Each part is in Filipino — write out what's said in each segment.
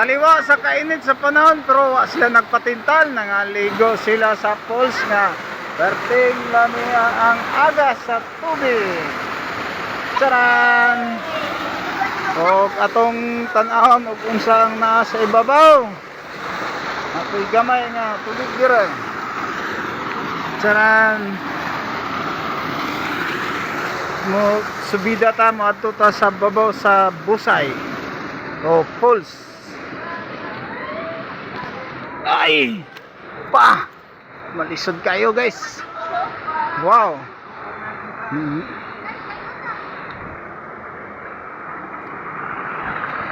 Taliwa sa kainit sa panahon pero wa sila nagpatintal, nangaligo sila sa falls nga perting lamia ang aga sa tubig. Charan! O atong tan-ahon og unsa ang naa sa ibabaw. Ako'y gamay nga tubig dire. Charan! Mo subida ta mo adto ta sa babaw sa Busay o falls. Ay! Pa! Malisod kayo guys. Wow!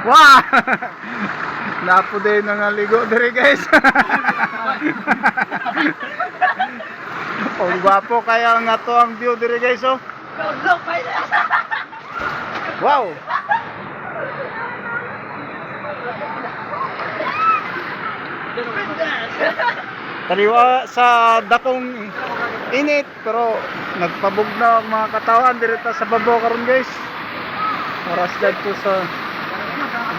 Wow! Napo din nangaligo dire guys. Oh, gwapo kaya nga to ang view dire guys oh. Wow! Taliwa sa dakong init pero nagpabugnaw ang mga katawan direta sa babaw karon guys. Oras dito sa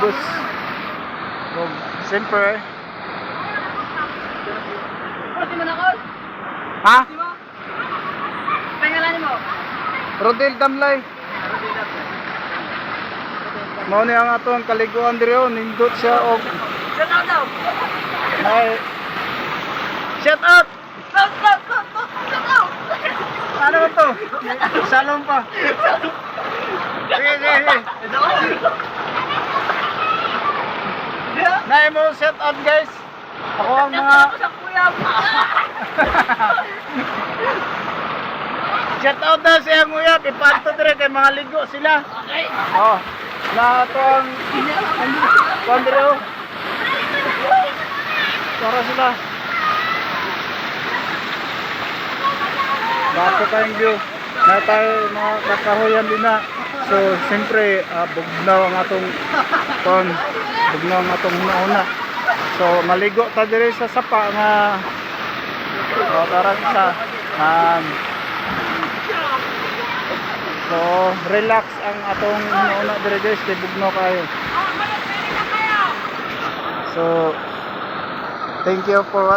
bus. So, siyempre. Ha? Pangalan mo? Rodel Damlay. Mao ni ang ato ang kaliguan diri oh, nindot siya og Shout out daw! ay shout out. Shout out! Ano ba to? Salong pa. Sige, sige. Nay mo shout out guys. Ako ang mga Sa kuya mo! shout out na siya nguyap. Ipato dire kay mga ligo sila. Okay! Oh. Na ito ang Pandreo. Para sila. Bato tayong view. Na tayo mga kakahuyan din na. So, siyempre, bugnaw ang atong ton. Bugnaw ang atong una-una. So, maligo ta dire sa sapa nga tarang sa so, relax ang atong una dire guys, kay bugnaw kayo. So, thank you for watching.